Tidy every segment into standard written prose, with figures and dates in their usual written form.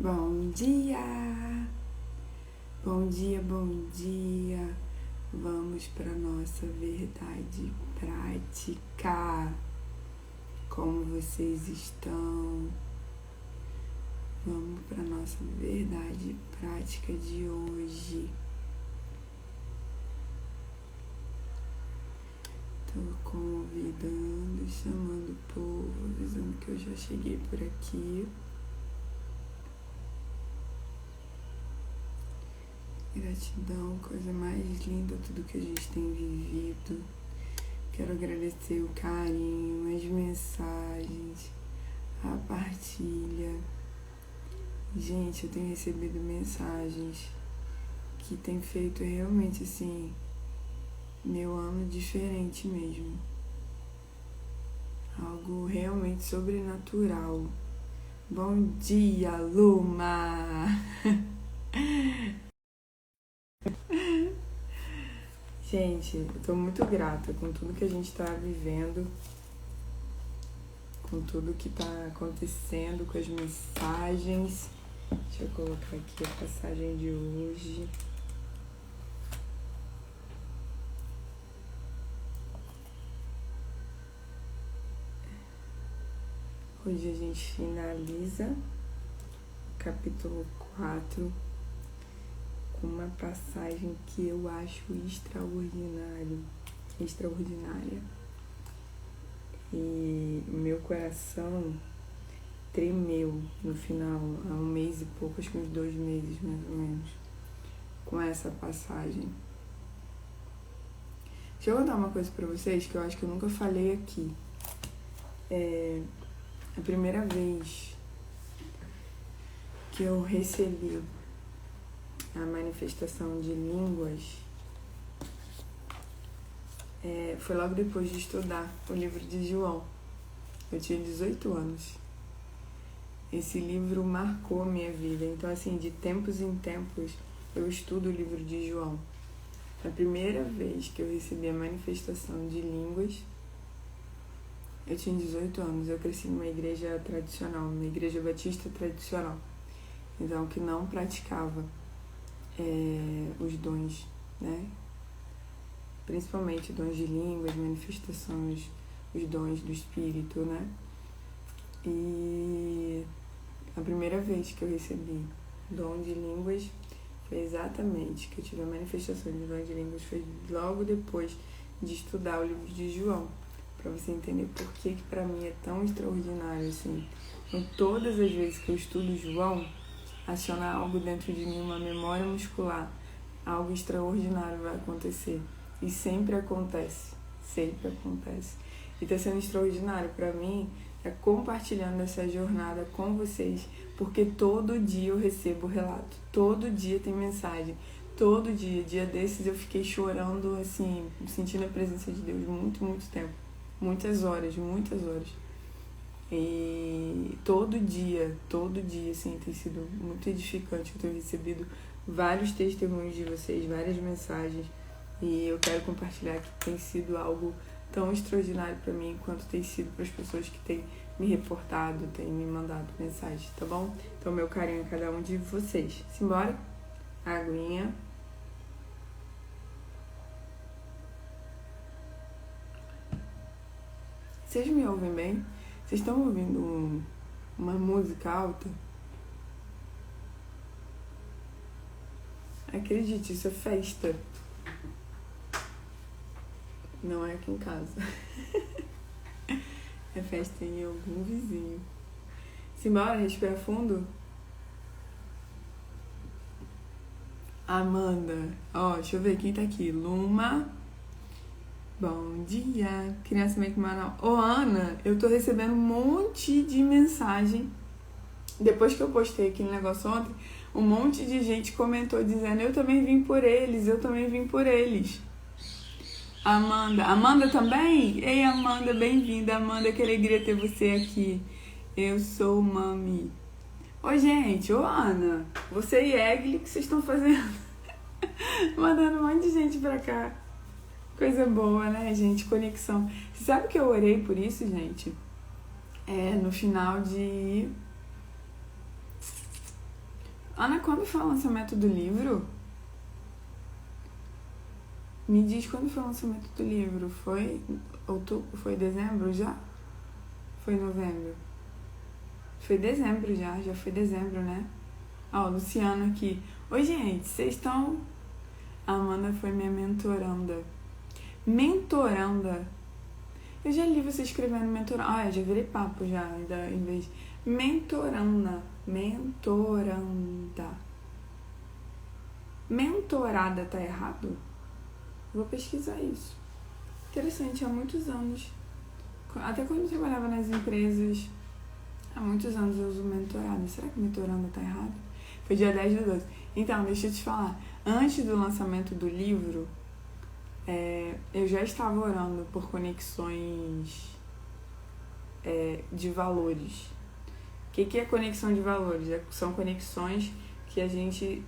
Bom dia! Bom dia, bom dia! Vamos para nossa verdade prática. Como vocês estão? Vamos para nossa verdade prática de hoje. Tô convidando, chamando o povo, avisando que eu já cheguei por aqui. Gratidão, coisa mais linda, tudo que a gente tem vivido. Quero agradecer o carinho, as mensagens, a partilha. Gente, eu tenho recebido mensagens que tem feito realmente assim, meu ano diferente mesmo. Algo realmente sobrenatural. Bom dia, Luma! Gente, eu tô muito grata com tudo que a gente tá vivendo, com tudo que tá acontecendo, com as mensagens. Deixa eu colocar aqui a passagem de hoje. Hoje a gente finaliza o capítulo 4 com uma passagem que eu acho extraordinária. E meu coração tremeu no final, há um mês e pouco, acho que uns 2 meses mais ou menos, com essa passagem. Deixa eu contar uma coisa pra vocês que eu acho que eu nunca falei aqui. A primeira vez que eu recebi a manifestação de línguas foi logo depois de estudar o livro de João. Eu tinha 18 anos. Esse livro marcou a minha vida. Então, assim, de tempos em tempos, eu estudo o livro de João. A primeira vez que eu recebi a manifestação de línguas, eu tinha 18 anos. Eu cresci numa igreja tradicional, numa igreja batista tradicional. Então, que não praticava os dons, né? Principalmente dons de línguas, manifestações, os dons do Espírito, né? E a primeira vez que eu recebi dom de línguas foi exatamente que eu tive a manifestação de dom de línguas, foi logo depois de estudar o livro de João, para você entender por que para mim é tão extraordinário assim. Então, todas as vezes que eu estudo João, aciona algo dentro de mim, uma memória muscular, algo extraordinário vai acontecer. E sempre acontece. E está sendo extraordinário para mim compartilhando essa jornada com vocês, porque todo dia eu recebo relato, todo dia tem mensagem, todo dia desses eu fiquei chorando, assim, sentindo a presença de Deus muito tempo, muitas horas. E todo dia, assim, tem sido muito edificante. Eu tenho recebido vários testemunhos de vocês, várias mensagens, e eu quero compartilhar que tem sido algo tão extraordinário para mim, quanto tem sido para as pessoas que têm me reportado, têm me mandado mensagens, tá bom? Então, meu carinho a cada um de vocês. Simbora? Aguinha. Vocês me ouvem bem? Vocês estão ouvindo uma música alta? Acredite, isso é festa. Não é aqui em casa. É festa em algum vizinho. Simbora, respira fundo. Amanda. Ó, deixa eu ver quem tá aqui. Luma. Bom dia. Criança meio que Manaus. Ô, Ana, eu tô recebendo um monte de mensagem. Depois que eu postei aquele negócio ontem, um monte de gente comentou dizendo: eu também vim por eles. Amanda também? Ei, Amanda, bem-vinda. Amanda, que alegria ter você aqui. Eu sou Mami. Oi, gente. Ô, Ana. Você e Egli, o que vocês estão fazendo? Mandando um monte de gente pra cá. Coisa boa, né, gente? Conexão. Você sabe que eu orei por isso, gente? No final de Ana, quando foi o lançamento do livro? Me diz quando foi o lançamento do livro. Foi outubro? Foi dezembro já? Foi novembro? Foi dezembro já foi dezembro, né? Ó, Luciano aqui. Oi, gente, vocês estão... A Amanda foi minha mentoranda. Mentoranda? Eu já li você escrevendo mentoranda. Ah, eu já virei papo já, ainda em vez... Mentoranda. Mentoranda. Mentorada tá errado? Vou pesquisar isso. Interessante, há muitos anos. Até quando eu trabalhava nas empresas, há muitos anos eu uso mentorada. Será que mentoranda tá errado? Foi dia 10/12. Então, deixa eu te falar. Antes do lançamento do livro, eu já estava orando por conexões de valores. O que é conexão de valores? São conexões que a gente...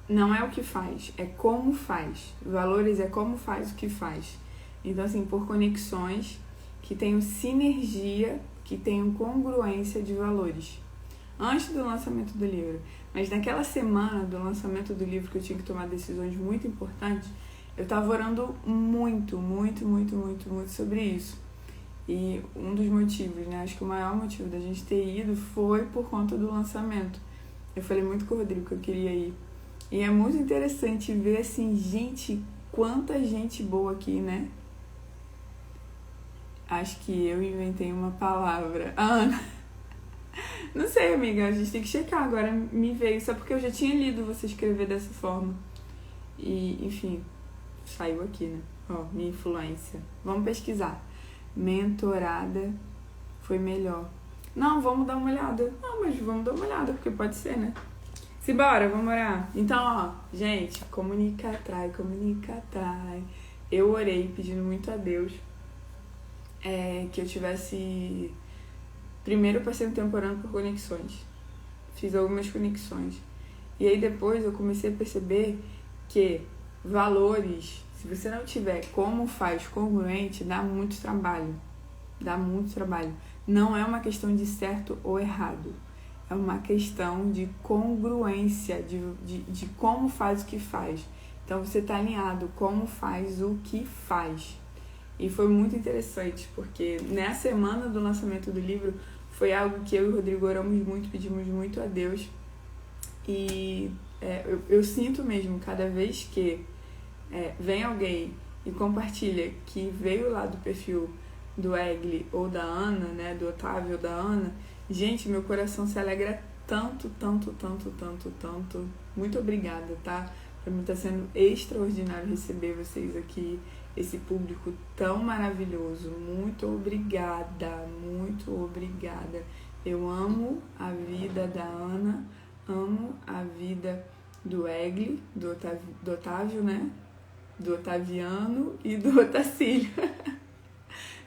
não é o que faz, é como faz. Valores é como faz o que faz. Então, assim, por conexões que tenham sinergia, que tenham congruência de valores. Antes do lançamento do livro. Mas naquela semana do lançamento do livro, que eu tinha que tomar decisões muito importantes, eu estava orando muito sobre isso. E um dos motivos, né? Acho que o maior motivo da gente ter ido foi por conta do lançamento. Eu falei muito com o Rodrigo que eu queria ir. E é muito interessante ver, assim, gente, quanta gente boa aqui, né? Acho que eu inventei uma palavra. Ana. Não sei, amiga, a gente tem que checar. Agora me veio, só porque eu já tinha lido você escrever dessa forma. E, enfim, saiu aqui, né? Ó, minha influência. Vamos pesquisar. Mentorada foi melhor. Não, vamos dar uma olhada. Não, mas vamos dar uma olhada, porque pode ser, né? Simbora, vamos orar. Então, ó, gente, comunica, atrai. Eu orei pedindo muito a Deus que eu tivesse... Primeiro eu passei um tempo orando por conexões. Fiz algumas conexões. E aí depois eu comecei a perceber que valores, se você não tiver como faz congruente, dá muito trabalho. Não é uma questão de certo ou errado. É uma questão de congruência, de como faz o que faz. Então você está alinhado como faz o que faz. E foi muito interessante, porque na semana do lançamento do livro foi algo que eu e o Rodrigo oramos muito, pedimos muito a Deus. E eu sinto mesmo, cada vez que vem alguém e compartilha que veio lá do perfil do Egli ou da Ana, né, do Otávio ou da Ana, gente, meu coração se alegra tanto. Muito obrigada, tá? Pra mim tá sendo extraordinário receber vocês aqui, esse público tão maravilhoso. Muito obrigada. Eu amo a vida da Ana, amo a vida do Egli, do Otávio, né? Do Otaviano e do Otacílio.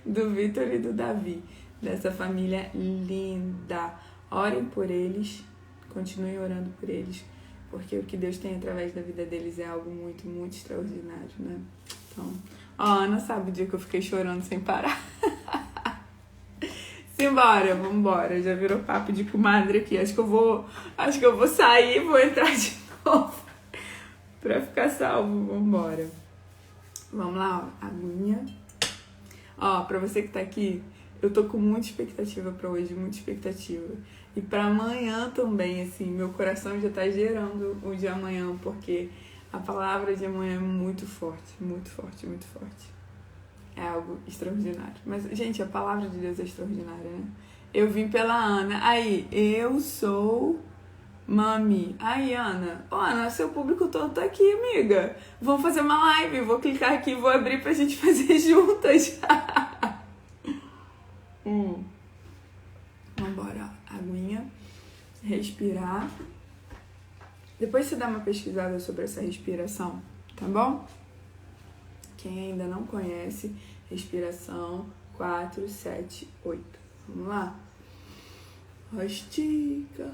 Do Vitor e do Davi, dessa família linda. Orem por eles, continuem orando por eles, porque o que Deus tem através da vida deles é algo muito extraordinário, né? Então, a Ana sabe o dia que eu fiquei chorando sem parar. Simbora, vambora, já virou papo de comadre aqui. Acho que eu vou sair e vou entrar de novo pra ficar salvo. Vambora. Vamos lá, ó, aguinha. Ó, pra você que tá aqui, eu tô com muita expectativa pra hoje, muita expectativa. E pra amanhã também, assim, meu coração já tá gerando o de amanhã, porque a palavra de amanhã é muito forte. É algo extraordinário. Mas, gente, a palavra de Deus é extraordinária, né? Eu vim pela Ana. Aí, eu sou mami. Aí, Ana. Ô, Ana, seu público todo tá aqui, amiga. Vamos fazer uma live. Vou clicar aqui e vou abrir pra gente fazer juntas. Vambora. Aguinha. Respirar. Depois você dá uma pesquisada sobre essa respiração, tá bom? Quem ainda não conhece, respiração 4, 7, 8. Vamos lá? Estica.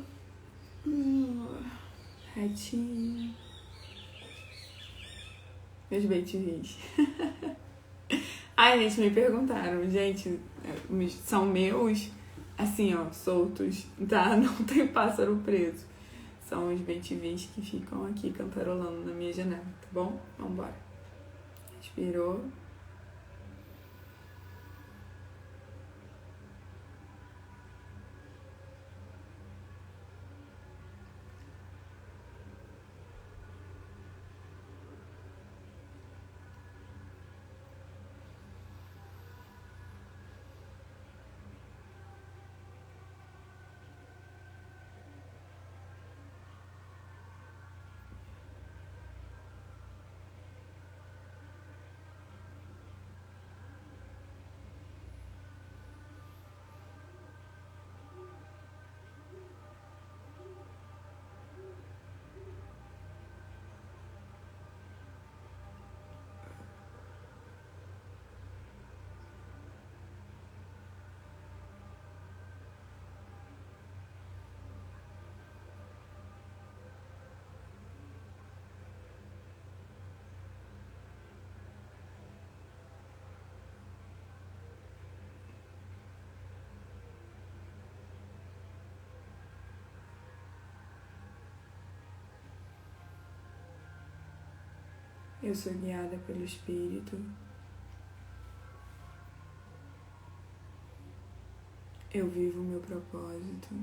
Retinha. Meus beitinhos. Ai, gente, me perguntaram. Gente, são meus assim, ó, soltos, tá? Não tem pássaro preso. São os bem-te-vins que ficam aqui cantarolando na minha janela, tá bom? Vambora. Respirou. Eu sou guiada pelo Espírito. Eu vivo o meu propósito.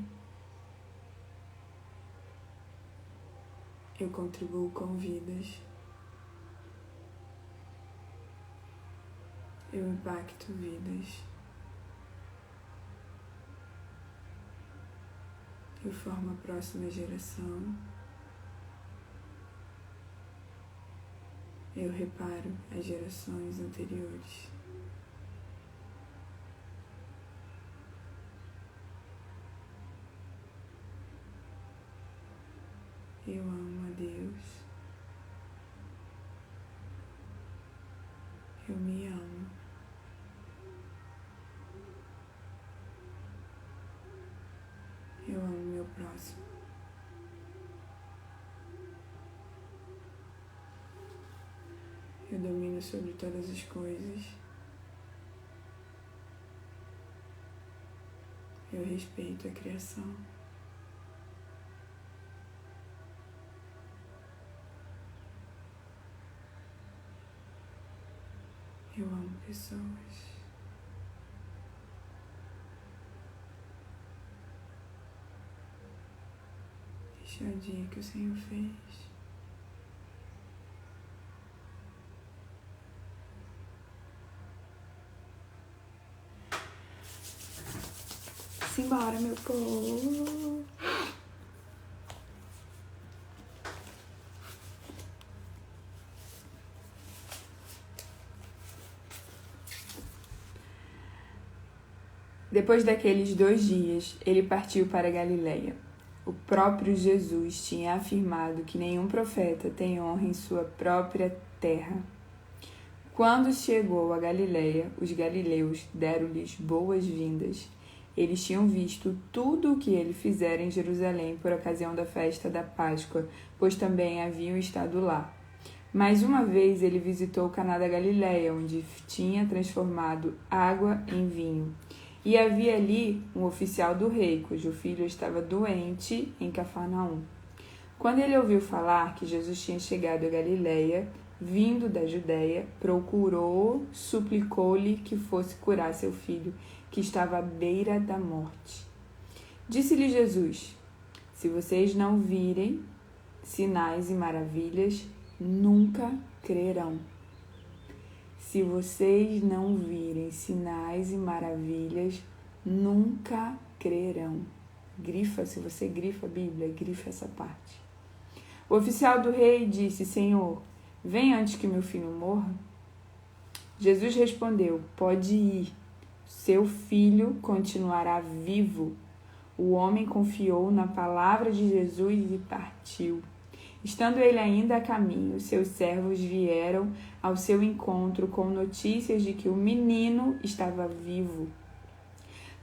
Eu contribuo com vidas. Eu impacto vidas. Eu formo a próxima geração. Eu reparo as gerações anteriores. Eu amo a Deus. Eu me amo. Eu amo meu próximo. Eu domino sobre todas as coisas. Eu respeito a criação. Eu amo pessoas. Este é o dia que o Senhor fez. Simbora, meu povo. Depois daqueles 2 dias, ele partiu para Galiléia. O próprio Jesus tinha afirmado que nenhum profeta tem honra em sua própria terra. Quando chegou a Galiléia, os galileus deram-lhes boas-vindas. Eles tinham visto tudo o que ele fizera em Jerusalém por ocasião da festa da Páscoa, pois também haviam estado lá. Mais uma vez ele visitou Caná da Galiléia, onde tinha transformado água em vinho. E havia ali um oficial do rei, cujo filho estava doente em Cafarnaum. Quando ele ouviu falar que Jesus tinha chegado a Galiléia, vindo da Judéia, procurou, suplicou-lhe que fosse curar seu filho, que estava à beira da morte. Disse-lhe Jesus: se vocês não virem sinais e maravilhas, nunca crerão. Se vocês não virem sinais e maravilhas, nunca crerão. Grifa, se você grifa a Bíblia, grifa essa parte. O oficial do rei disse: Senhor, vem antes que meu filho morra. Jesus respondeu: pode ir, seu filho continuará vivo. O homem confiou na palavra de Jesus e partiu. Estando ele ainda a caminho, seus servos vieram ao seu encontro com notícias de que o menino estava vivo.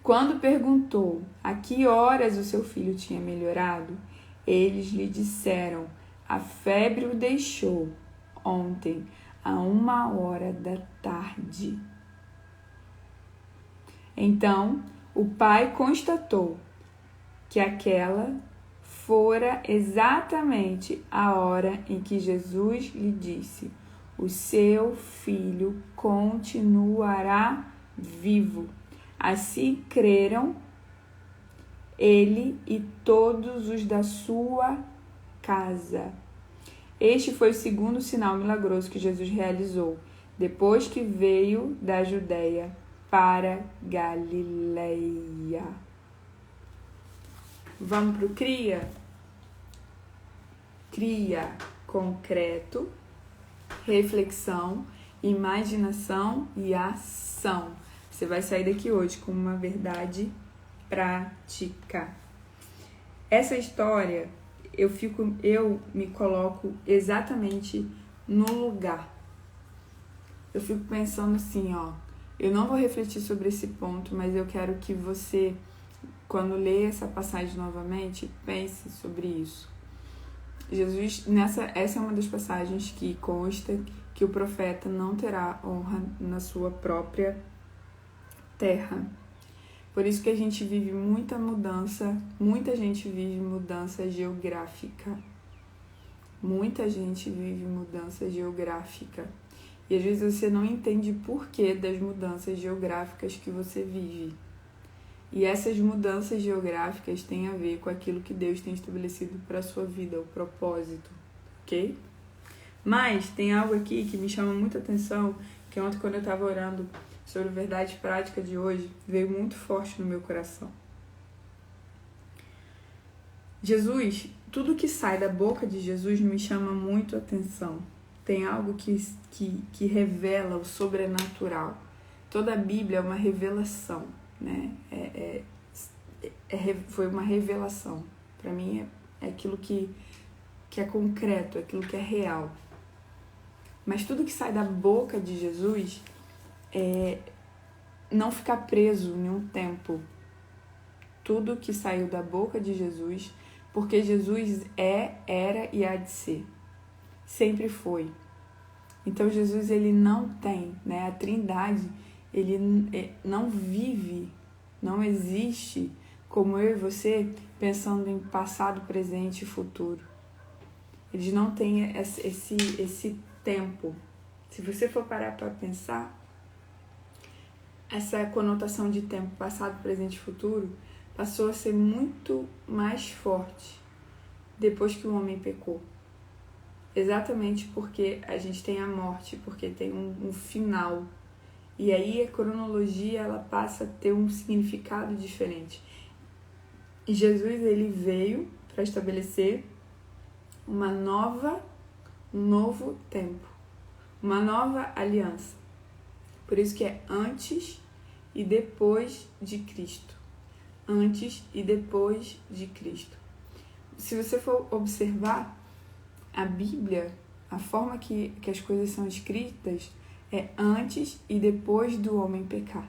Quando perguntou a que horas o seu filho tinha melhorado, eles lhe disseram: a febre o deixou ontem, a 1h da tarde. Então, O pai constatou que aquela fora exatamente a hora em que Jesus lhe disse: o seu filho continuará vivo. Assim creram ele e todos os da sua casa. Este foi o segundo sinal milagroso que Jesus realizou, depois que veio da Judeia para Galileia. Vamos para o CRIA? CRIA, concreto, reflexão, imaginação e ação. Você vai sair daqui hoje com uma verdade prática. Essa história, eu me coloco exatamente no lugar. Eu fico pensando assim, eu não vou refletir sobre esse ponto, mas eu quero que você, quando lê essa passagem novamente, pense sobre isso. Jesus, essa é uma das passagens que consta que o profeta não terá honra na sua própria terra. Por isso que a gente vive muita gente vive mudança geográfica. Muita gente vive mudança geográfica. E às vezes você não entende o porquê das mudanças geográficas que você vive. E essas mudanças geográficas têm a ver com aquilo que Deus tem estabelecido para a sua vida, o propósito, ok? Mas tem algo aqui que me chama muita atenção, que ontem quando eu estava orando sobre a verdade prática de hoje, veio muito forte no meu coração. Jesus, tudo que sai da boca de Jesus me chama muito a atenção. Tem algo que revela o sobrenatural. Toda a Bíblia é uma revelação, né? Foi uma revelação. Para mim é aquilo que é concreto, é aquilo que é real. Mas tudo que sai da boca de Jesus não ficar preso em um tempo. Tudo que saiu da boca de Jesus, porque Jesus era e há de ser. Sempre foi. Então Jesus, ele não tem, né? A Trindade, ele não vive, não existe como eu e você pensando em passado, presente e futuro. Eles não têm esse tempo. Se você for parar para pensar, essa conotação de tempo, passado, presente e futuro, passou a ser muito mais forte depois que o homem pecou. Exatamente porque a gente tem a morte, porque tem um final. E aí a cronologia, ela passa a ter um significado diferente. E Jesus, ele veio para estabelecer um novo tempo, uma nova aliança. Por isso que é antes e depois de Cristo. Antes e depois de Cristo. Se você for observar a Bíblia, a forma que as coisas são escritas é antes e depois do homem pecar.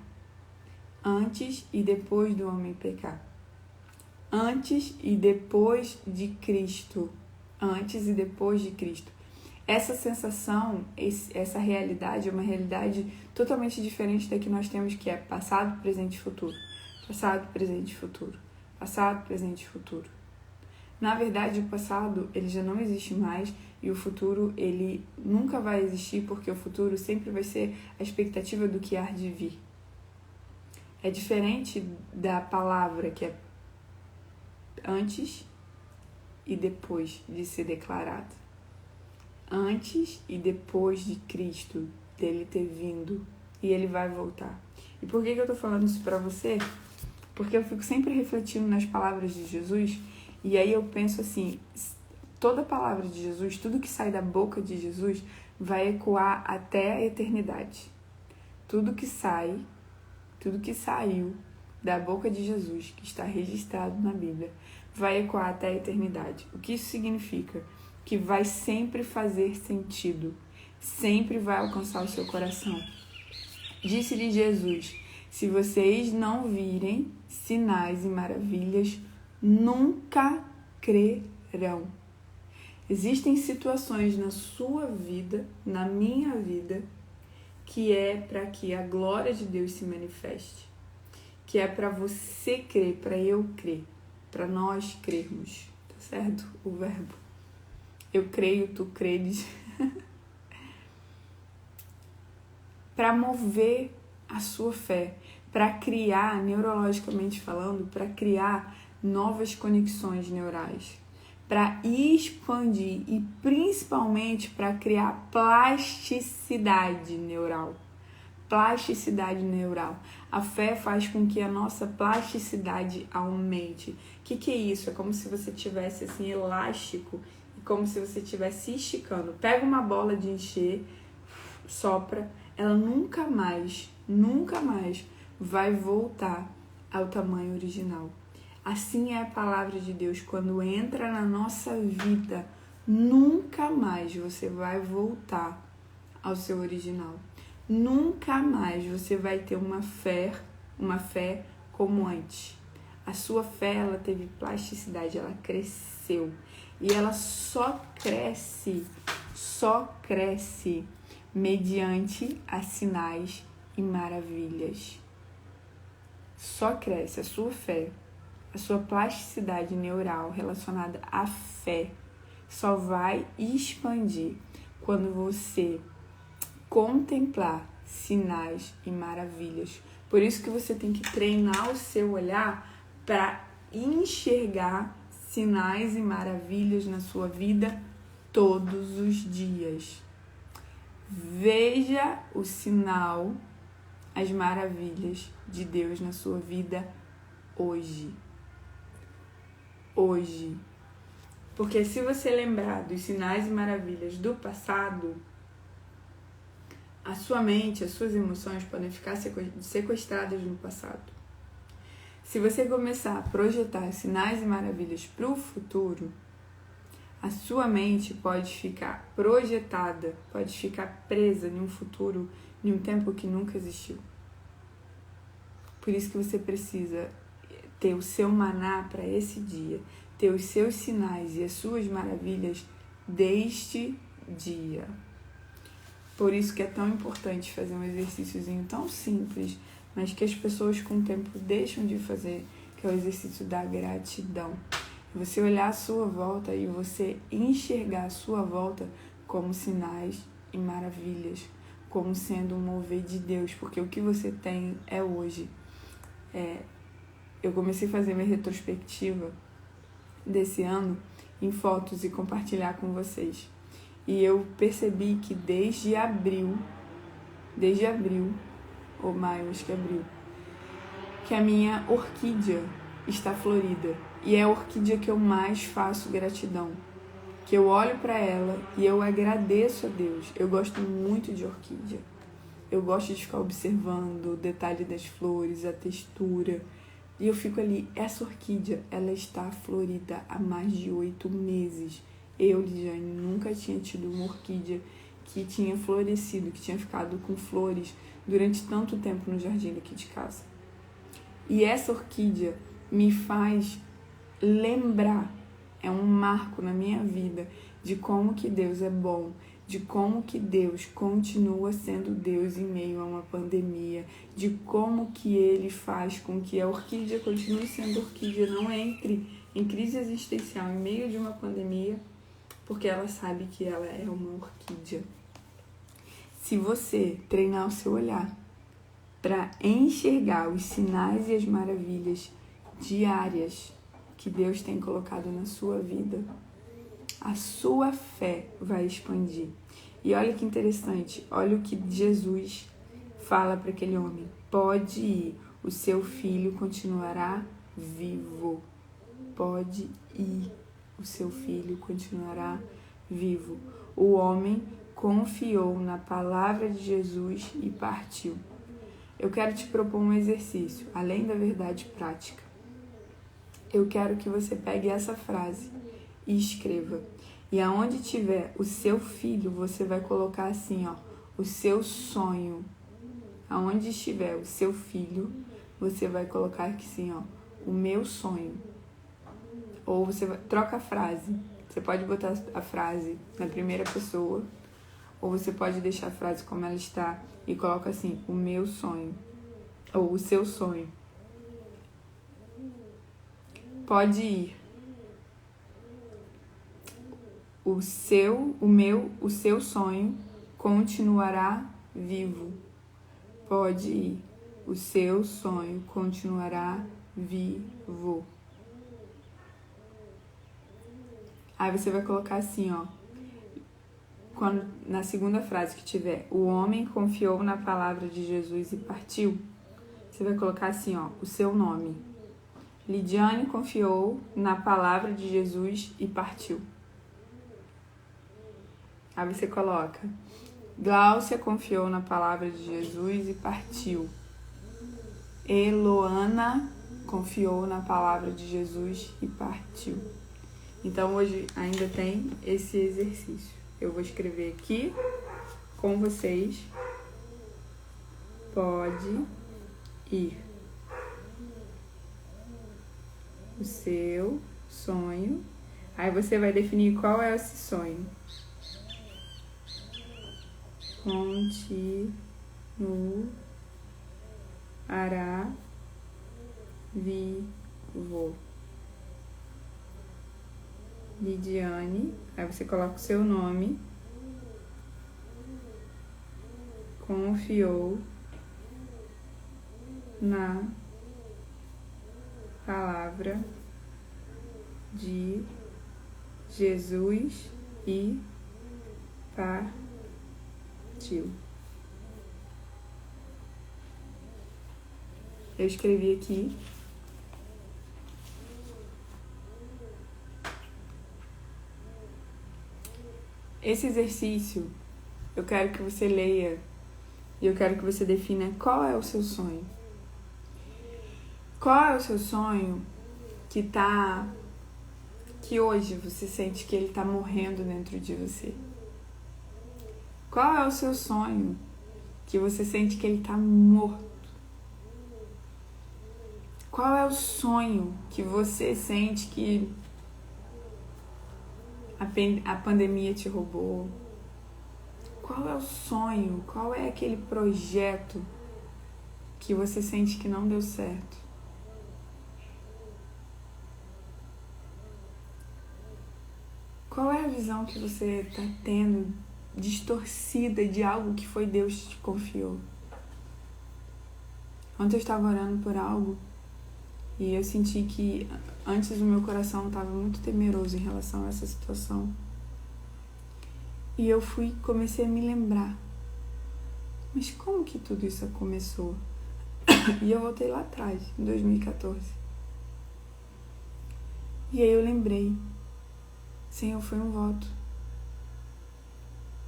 Antes e depois do homem pecar. Antes e depois de Cristo. Antes e depois de Cristo. Essa sensação, essa realidade é uma realidade totalmente diferente da que nós temos, que é passado, presente e futuro. Passado, presente e futuro. Passado, presente e futuro. Na verdade, o passado, ele já não existe mais e o futuro, ele nunca vai existir, porque o futuro sempre vai ser a expectativa do que há de vir. É diferente da palavra que é antes e depois de ser declarado. Antes e depois de Cristo, dele ter vindo, e ele vai voltar. E por que eu tô falando isso pra você? Porque eu fico sempre refletindo nas palavras de Jesus, e aí eu penso assim, toda palavra de Jesus, tudo que sai da boca de Jesus, vai ecoar até a eternidade. Tudo que saiu da boca de Jesus, que está registrado na Bíblia, vai ecoar até a eternidade. O que isso significa? Que vai sempre fazer sentido, sempre vai alcançar o seu coração. Disse-lhe Jesus: se vocês não virem sinais e maravilhas, nunca crerão. Existem situações na sua vida, na minha vida, que é para que a glória de Deus se manifeste. que é para você crer, para eu crer, para nós crermos, tá certo? O verbo. Eu creio, tu credes. Para mover a sua fé, para criar, neurologicamente falando, para criar novas conexões neurais, para expandir e principalmente para criar plasticidade neural. Plasticidade neural. A fé faz com que a nossa plasticidade aumente. O que é isso? É como se você tivesse assim elástico e como se você estivesse esticando. Pega uma bola de encher, sopra, ela nunca mais vai voltar ao tamanho original. Assim é a palavra de Deus. Quando entra na nossa vida, nunca mais você vai voltar ao seu original. Nunca mais você vai ter uma fé como antes. A sua fé, ela teve plasticidade, ela cresceu. E ela só cresce mediante a sinais e maravilhas. Só cresce a sua fé, a sua plasticidade neural relacionada à fé só vai expandir quando você contemplar sinais e maravilhas. Por isso que você tem que treinar o seu olhar para enxergar sinais e maravilhas na sua vida todos os dias. Veja o sinal, as maravilhas de Deus na sua vida hoje. Hoje. Porque se você lembrar dos sinais e maravilhas do passado, a sua mente, as suas emoções podem ficar sequestradas no passado. Se você começar a projetar sinais e maravilhas para o futuro, a sua mente pode ficar projetada, pode ficar presa em um futuro, em um tempo que nunca existiu. Por isso que você precisa ter o seu maná para esse dia, ter os seus sinais e as suas maravilhas deste dia. Por isso que é tão importante fazer um exercíciozinho tão simples, mas que as pessoas com o tempo deixam de fazer, que é o exercício da gratidão. Você olhar a sua volta e você enxergar a sua volta como sinais e maravilhas, como sendo um mover de Deus, porque o que você tem é hoje. Eu comecei a fazer minha retrospectiva desse ano em fotos e compartilhar com vocês. E eu percebi que desde abril, ou maio, acho que abril, que a minha orquídea está florida. E é a orquídea que eu mais faço gratidão. Que eu olho para ela e eu agradeço a Deus. Eu gosto muito de orquídea. Eu gosto de ficar observando o detalhe das flores, a textura. E eu fico ali, essa orquídea, ela está florida há mais de 8 meses. Eu, Lidiane, nunca tinha tido uma orquídea que tinha florescido, que tinha ficado com flores durante tanto tempo no jardim daqui de casa. E essa orquídea me faz lembrar, é um marco na minha vida de como que Deus é bom, de como que Deus continua sendo Deus em meio a uma pandemia, de como que Ele faz com que a orquídea continue sendo orquídea, não entre em crise existencial em meio de uma pandemia, porque ela sabe que ela é uma orquídea. Se você treinar o seu olhar para enxergar os sinais e as maravilhas diárias que Deus tem colocado na sua vida, a sua fé vai expandir. E olha que interessante, olha o que Jesus fala para aquele homem: pode ir, o seu filho continuará vivo. Pode ir, o seu filho continuará vivo. O homem confiou na palavra de Jesus e partiu. Eu quero te propor um exercício, além da verdade prática. Eu quero que você pegue essa frase e escreva. E aonde tiver o seu filho, você vai colocar assim, ó, o seu sonho. Aonde estiver o seu filho, você vai colocar aqui assim, ó, o meu sonho. Ou você troca a frase. Você pode botar a frase na primeira pessoa, ou você pode deixar a frase como ela está e coloca assim, o meu sonho, ou o seu sonho. Pode ir. O seu sonho continuará vivo. Pode ir. O seu sonho continuará vivo. Aí você vai colocar assim, ó. Na segunda frase que tiver, o homem confiou na palavra de Jesus e partiu. Você vai colocar assim, ó, o seu nome. Lidiane confiou na palavra de Jesus e partiu. Aí você coloca, Gláucia confiou na palavra de Jesus e partiu. Eloana confiou na palavra de Jesus e partiu. Então hoje ainda tem esse exercício. Eu vou escrever aqui com vocês. Pode ir. O seu sonho. Aí você vai definir qual é esse sonho. Continuará vivo. Lidiane, aí você coloca o seu nome, confiou na palavra de Jesus e partiu. Eu escrevi aqui. Esse exercício, eu quero que você leia e eu quero que você defina qual é o seu sonho. Qual é o seu sonho que hoje você sente que ele tá morrendo dentro de você? Qual é o seu sonho que você sente que ele tá morto? Qual é o sonho que você sente que a pandemia te roubou? Qual é o sonho? Qual é aquele projeto que você sente que não deu certo? Qual é a visão que você está tendo distorcida de algo que foi Deus que te confiou? Ontem eu estava orando por algo e eu senti que antes o meu coração estava muito temeroso em relação a essa situação. E eu comecei a me lembrar. Mas como que tudo isso começou? E eu voltei lá atrás, em 2014. E aí eu lembrei. Senhor, foi um voto.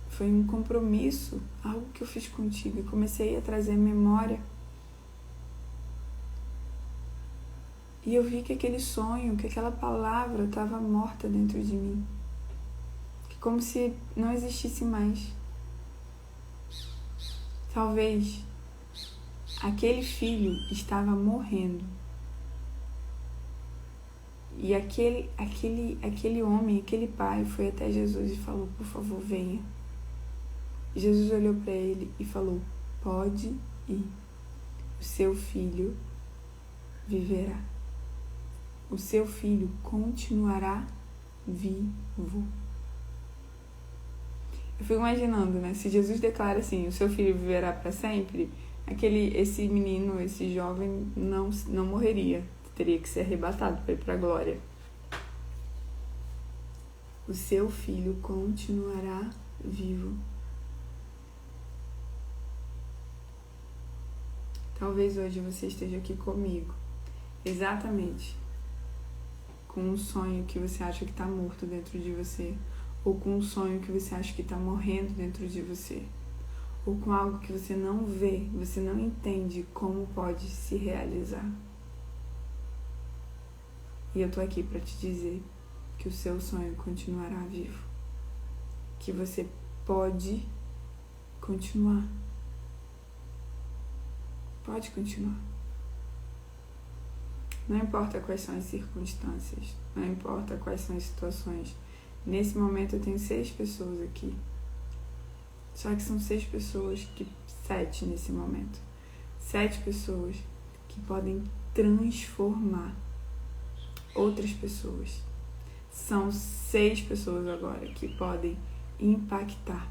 Foi um compromisso, algo que eu fiz contigo. E comecei a trazer memória. E eu vi que aquele sonho, que aquela palavra estava morta dentro de mim. Como se não existisse mais. Talvez aquele filho estava morrendo. E aquele homem, aquele pai foi até Jesus e falou, por favor, venha. E Jesus olhou para ele e falou, pode ir. O seu filho viverá. O seu filho continuará vivo. Eu fico imaginando, né? Se Jesus declara assim, o seu filho viverá para sempre, esse menino, esse jovem não morreria. Teria que ser arrebatado para ir para a glória. O seu filho continuará vivo. Talvez hoje você esteja aqui comigo, exatamente com um sonho que você acha que está morto dentro de você, ou com um sonho que você acha que está morrendo dentro de você, ou com algo que você não vê, você não entende como pode se realizar. E eu tô aqui para te dizer que o seu sonho continuará vivo, que você pode continuar. Pode continuar. Não importa quais são as circunstâncias, não importa quais são as situações. Nesse momento eu tenho 6 pessoas aqui. Só que são 6 pessoas 7 nesse momento. 7 pessoas que podem transformar outras pessoas. São 6 pessoas agora que podem impactar,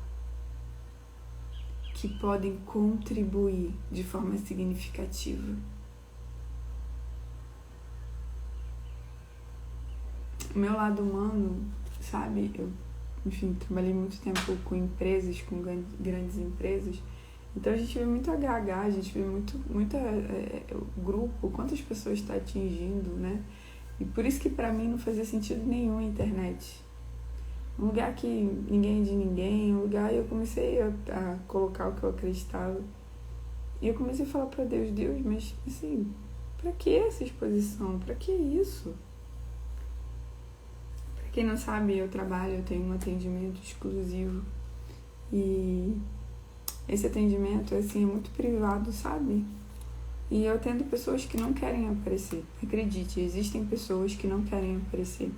que podem contribuir de forma significativa. O meu lado humano, sabe, eu, enfim, trabalhei muito tempo com empresas, com grandes empresas, então a gente vê muito HH, a gente vê muito o grupo, quantas pessoas está atingindo, né? E por isso que pra mim não fazia sentido nenhum a internet. Um lugar que ninguém é de ninguém, um lugar, e eu comecei a colocar o que eu acreditava. E eu comecei a falar pra Deus, mas assim, pra que essa exposição? Pra que isso? Pra quem não sabe, eu tenho um atendimento exclusivo. E esse atendimento, assim, é muito privado, sabe? E eu atendo pessoas que não querem aparecer. Acredite, existem pessoas que não querem aparecer.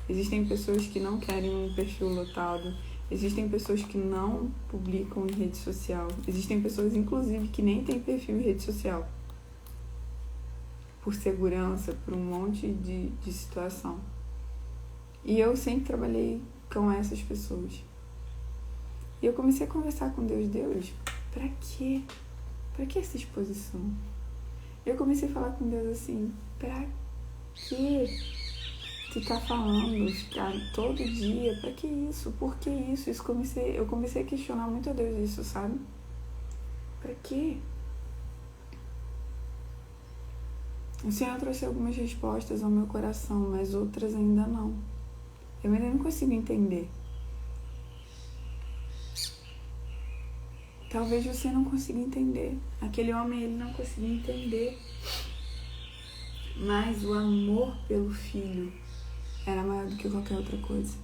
Existem pessoas que não querem um perfil lotado. Existem pessoas que não publicam em rede social. Existem pessoas, inclusive, que nem têm perfil em rede social. Por segurança, por um monte de situação. E eu sempre trabalhei com essas pessoas. E eu comecei a conversar com Deus, pra quê? Pra que essa exposição? Eu comecei a falar com Deus assim, pra que ficar falando, ficar todo dia, pra que isso? Por que isso? Eu comecei a questionar muito a Deus isso, sabe? Pra quê? O Senhor trouxe algumas respostas ao meu coração, mas outras ainda não. Eu ainda não consigo entender. Talvez você não consiga entender. Aquele homem, ele não conseguia entender. Mas o amor pelo filho era maior do que qualquer outra coisa.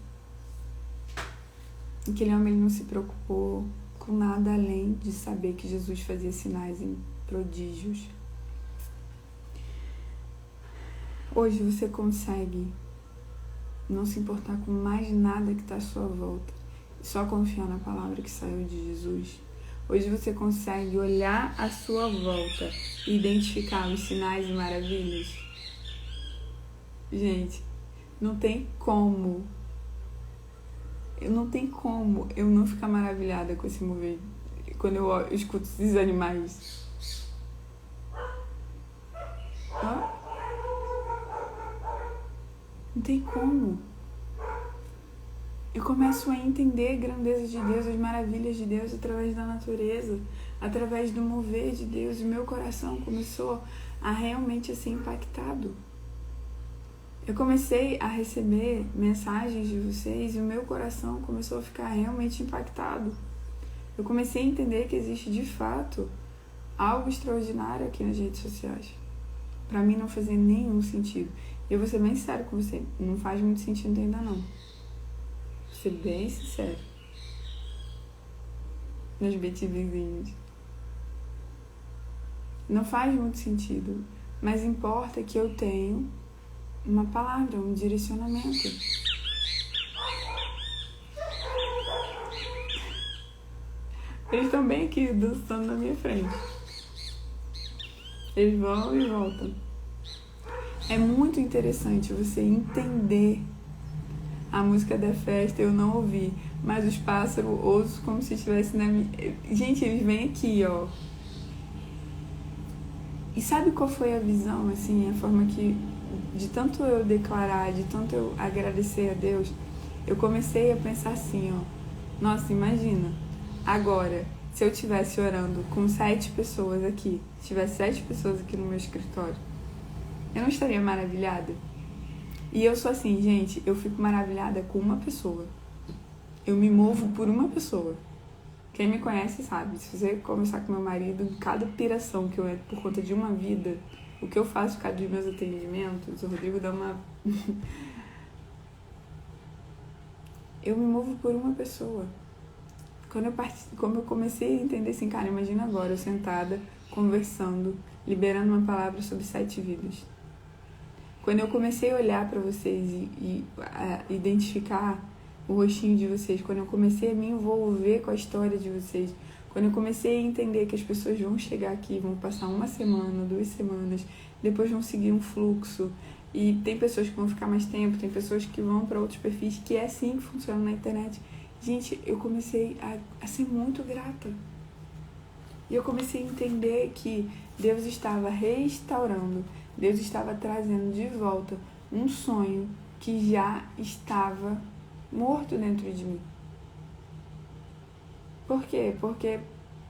Aquele homem, ele não se preocupou com nada além de saber que Jesus fazia sinais e prodígios. Hoje você consegue não se importar com mais nada que está à sua volta. Só confiar na palavra que saiu de Jesus. Hoje você consegue olhar à sua volta e identificar os sinais e maravilhas. Gente, não tem como eu não ficar maravilhada com esse mover quando eu escuto esses animais. Não tem como. Eu começo a entender a grandeza de Deus, as maravilhas de Deus através da natureza, através do mover de Deus, e meu coração começou a realmente ser impactado. Eu comecei a receber mensagens de vocês e o meu coração começou a ficar realmente impactado. Eu comecei a entender que existe de fato algo extraordinário aqui nas redes sociais. Pra mim não fazia nenhum sentido. E eu vou ser bem sincero com você, não faz muito sentido ainda não. Vou ser bem sincero. Meus BTVzinhos. Não faz muito sentido, mas importa que eu tenho uma palavra, um direcionamento. Eles estão bem aqui dançando na minha frente. Eles vão e voltam. É muito interessante você entender a música da festa. Eu não ouvi, mas os pássaros ouço como se estivesse na minha... Gente, eles vêm aqui, ó. E sabe qual foi a visão, assim, a forma que, de tanto eu declarar, de tanto eu agradecer a Deus, eu comecei a pensar assim, ó. Nossa, imagina, agora, se eu estivesse orando com 7 pessoas aqui, se tivesse 7 pessoas aqui no meu escritório, eu não estaria maravilhada? E eu sou assim, gente, eu fico maravilhada com uma pessoa. Eu me movo por uma pessoa. Quem me conhece sabe, se você conversar com meu marido, cada piração que eu entro por conta de uma vida, o que eu faço por causa dos meus atendimentos, o Rodrigo dá uma... Eu me movo por uma pessoa. Como eu comecei a entender assim, cara, imagina agora, eu sentada, conversando, liberando uma palavra sobre 7 vidas. Quando eu comecei a olhar para vocês e identificar o rostinho de vocês, quando eu comecei a me envolver com a história de vocês, quando eu comecei a entender que as pessoas vão chegar aqui, vão passar 1 semana, 2 semanas, depois vão seguir um fluxo, E tem pessoas que vão ficar mais tempo, tem pessoas que vão para outros perfis, que é assim que funciona na internet. Gente, eu comecei a ser muito grata. E eu comecei a entender que Deus estava restaurando, Deus estava trazendo de volta um sonho que já estava morto dentro de mim. Por quê? Porque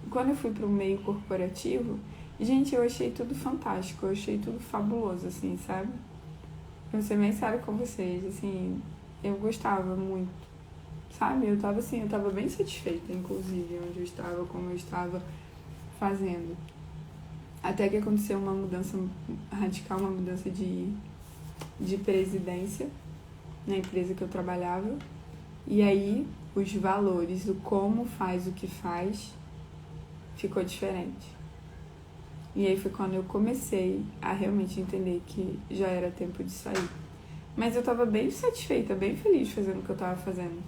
quando eu fui para o meio corporativo, gente, eu achei tudo fantástico, eu achei tudo fabuloso, assim, sabe? Eu vou ser bem sério com vocês, assim, eu gostava muito, sabe? Eu tava bem satisfeita, inclusive, onde eu estava, como eu estava fazendo. Até que aconteceu uma mudança radical, uma mudança de presidência na empresa que eu trabalhava. E aí, os valores, o como faz o que faz, ficou diferente. E aí foi quando eu comecei a realmente entender que já era tempo de sair. Mas eu tava bem satisfeita, bem feliz fazendo o que eu tava fazendo,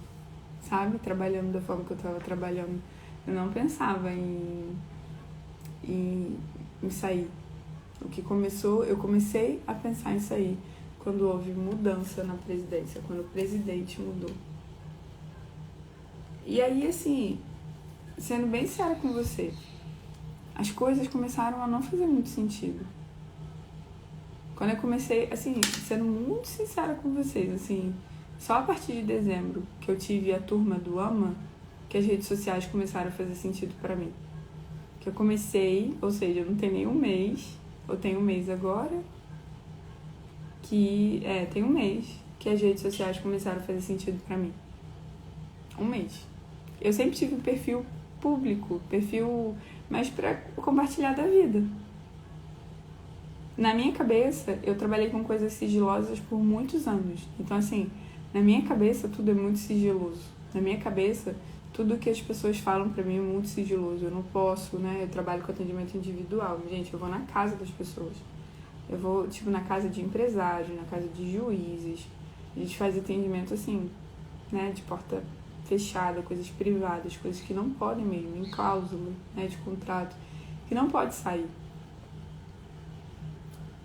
sabe? Trabalhando da forma que eu tava trabalhando. Eu não pensava em sair. Eu comecei a pensar em sair quando houve mudança na presidência, quando o presidente mudou. E aí, assim, sendo bem séria com você, as coisas começaram a não fazer muito sentido. Quando eu comecei, assim, sendo muito sincera com vocês, assim, só a partir de dezembro que eu tive a turma do AMA, que as redes sociais começaram a fazer sentido pra mim. Que eu comecei, ou seja, eu não tenho nem um mês, eu tenho um mês agora, tem um mês que as redes sociais começaram a fazer sentido pra mim. Um mês. Eu sempre tive um perfil público, mais pra compartilhar da vida. Na minha cabeça, eu trabalhei com coisas sigilosas por muitos anos. Então, assim, na minha cabeça tudo é muito sigiloso. Na minha cabeça, tudo que as pessoas falam pra mim é muito sigiloso. Eu não posso, né? Eu trabalho com atendimento individual. Gente, eu vou na casa das pessoas. Eu vou, tipo, na casa de empresários, na casa de juízes. A gente faz atendimento, assim, né? De porta fechada, coisas privadas, coisas que não podem mesmo, em cláusula, né? De contrato, que não pode sair.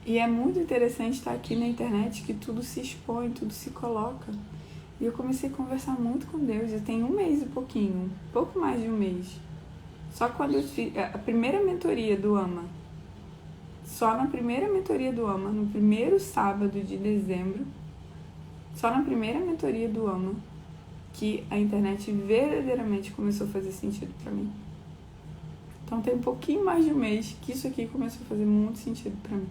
E é muito interessante estar aqui na internet que tudo se expõe, tudo se coloca. E eu comecei a conversar muito com Deus. Eu tenho um mês e pouquinho, pouco mais de um mês. Só quando eu fiz a primeira mentoria do AMA, só na primeira mentoria do AMA, no primeiro sábado de dezembro, só na primeira mentoria do AMA, que a internet verdadeiramente começou a fazer sentido pra mim. Então tem um pouquinho mais de um mês que isso aqui começou a fazer muito sentido pra mim.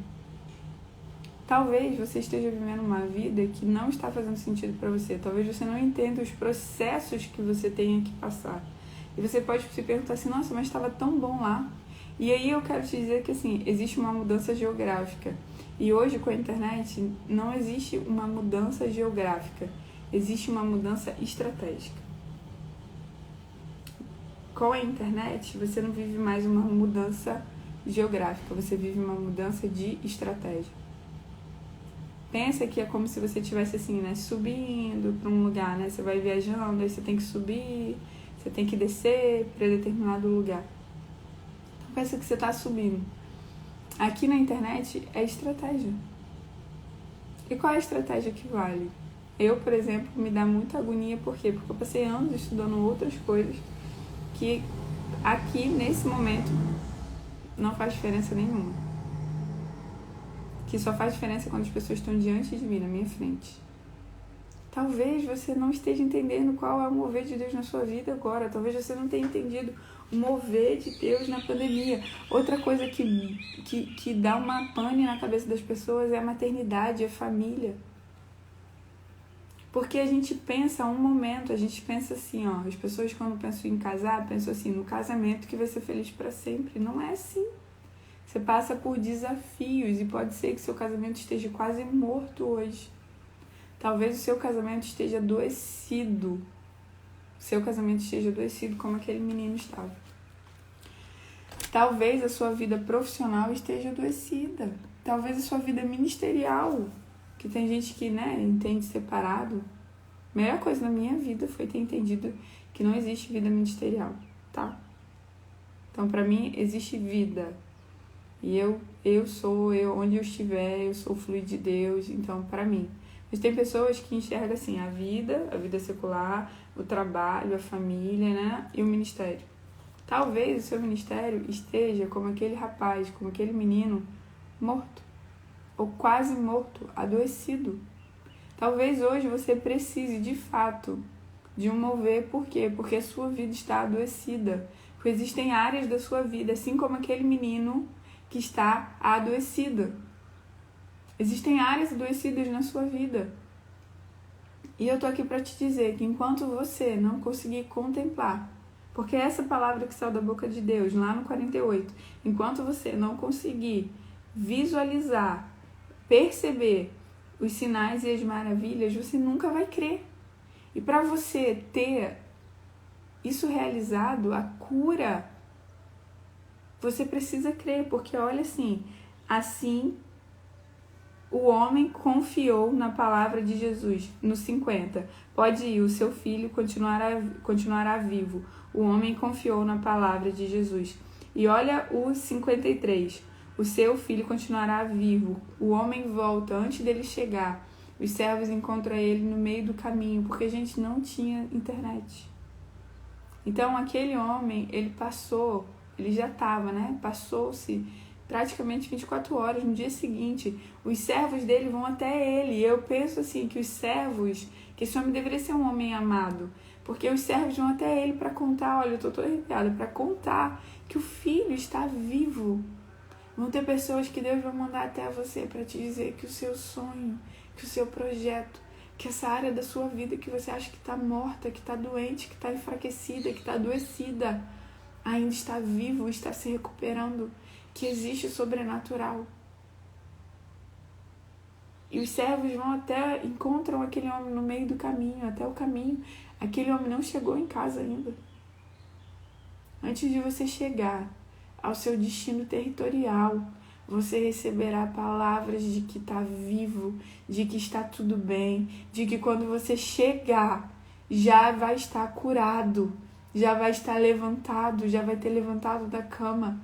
Talvez você esteja vivendo uma vida que não está fazendo sentido para você. Talvez você não entenda os processos que você tenha que passar. E você pode se perguntar assim, nossa, mas estava tão bom lá. E aí eu quero te dizer que, assim, existe uma mudança geográfica. E hoje, com a internet, não existe uma mudança geográfica. Existe uma mudança estratégica. Com a internet, você não vive mais uma mudança geográfica. Você vive uma mudança de estratégia. Pensa que é como se você estivesse assim, né, subindo para um lugar, né? Você vai viajando, aí você tem que subir, você tem que descer para determinado lugar. Então pensa que você está subindo. Aqui na internet é estratégia. E qual é a estratégia que vale? Eu, por exemplo, me dá muita agonia, por quê? Porque eu passei anos estudando outras coisas que aqui, nesse momento, não faz diferença nenhuma. Que só faz diferença quando as pessoas estão diante de mim, na minha frente. Talvez você não esteja entendendo qual é o mover de Deus na sua vida agora. Talvez você não tenha entendido o mover de Deus na pandemia. Outra coisa que dá uma pane na cabeça das pessoas é a maternidade, a família. Porque a gente pensa um momento, a gente pensa assim, ó, as pessoas quando pensam em casar, pensam assim, no casamento que vai ser feliz para sempre. Não é assim. Você passa por desafios e pode ser que seu casamento esteja quase morto hoje. Talvez o seu casamento esteja adoecido. Seu casamento esteja adoecido como aquele menino estava. Talvez a sua vida profissional esteja adoecida. Talvez a sua vida ministerial, que tem gente que, né, entende separado. A melhor coisa na minha vida foi ter entendido que não existe vida ministerial, tá? Então, pra mim, existe vida. E onde eu estiver, eu sou fluido de Deus, então, para mim. Mas tem pessoas que enxergam assim, a vida secular, o trabalho, a família, né? E o ministério. Talvez o seu ministério esteja como aquele rapaz, como aquele menino morto, ou quase morto, adoecido. Talvez hoje você precise, de fato, de um mover. Por quê? Porque a sua vida está adoecida. Porque existem áreas da sua vida, assim como aquele menino que está adoecido. Existem áreas adoecidas na sua vida. E eu tô aqui para te dizer que enquanto você não conseguir contemplar, porque essa palavra que saiu da boca de Deus, lá no 48, enquanto você não conseguir visualizar, perceber os sinais e as maravilhas, você nunca vai crer. E para você ter isso realizado, a cura, você precisa crer, porque olha assim o homem confiou na palavra de Jesus. No 50, pode ir, o seu filho continuará vivo. O homem confiou na palavra de Jesus. E olha o 53, o seu filho continuará vivo. O homem volta antes dele chegar. Os servos encontram ele no meio do caminho, porque a gente não tinha internet. Então aquele homem, ele já estava, né? Passou-se praticamente 24 horas. No dia seguinte, os servos dele vão até ele. E eu penso assim, que esse homem deveria ser um homem amado, porque os servos vão até ele para contar, olha, eu tô toda arrepiada, para contar que o filho está vivo. Vão ter pessoas que Deus vai mandar até você para te dizer que o seu sonho, que o seu projeto, que essa área da sua vida que você acha que está morta, que está doente, que está enfraquecida, que está adoecida, ainda está vivo, está se recuperando, que existe o sobrenatural. E os servos encontram aquele homem no meio do caminho, até o caminho. Aquele homem não chegou em casa ainda. Antes de você chegar ao seu destino territorial, você receberá palavras de que está vivo, de que está tudo bem, de que quando você chegar, já vai estar curado, já vai estar levantado, já vai ter levantado da cama.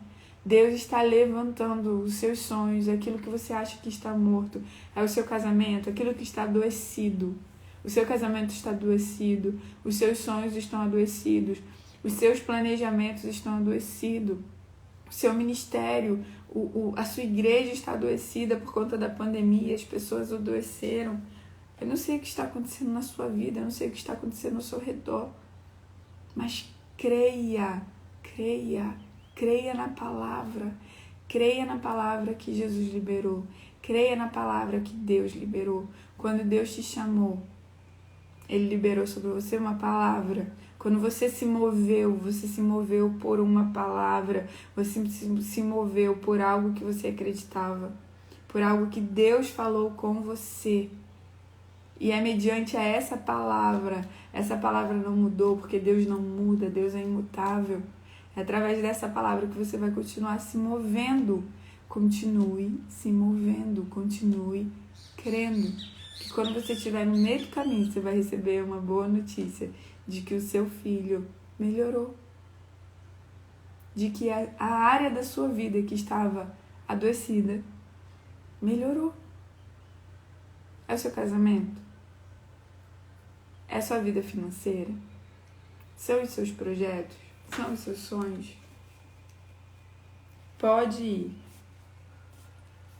Deus está levantando os seus sonhos, aquilo que você acha que está morto. É o seu casamento, aquilo que está adoecido. O seu casamento está adoecido, os seus sonhos estão adoecidos, os seus planejamentos estão adoecidos, o seu ministério, a sua igreja está adoecida por conta da pandemia, as pessoas adoeceram. Eu não sei o que está acontecendo na sua vida, eu não sei o que está acontecendo ao seu redor, mas creia na palavra que Jesus liberou, creia na palavra que Deus liberou. Quando Deus te chamou, Ele liberou sobre você uma palavra. Quando você se moveu por uma palavra, você se moveu por algo que você acreditava, por algo que Deus falou com você. E é mediante essa palavra não mudou, porque Deus não muda, Deus é imutável. É através dessa palavra que você vai continuar se movendo. Continue se movendo, continue crendo. Que quando você estiver no meio do caminho, você vai receber uma boa notícia de que o seu filho melhorou. De que a área da sua vida que estava adoecida melhorou. É o seu casamento? É a sua vida financeira? São os seus projetos? São os seus sonhos? Pode ir.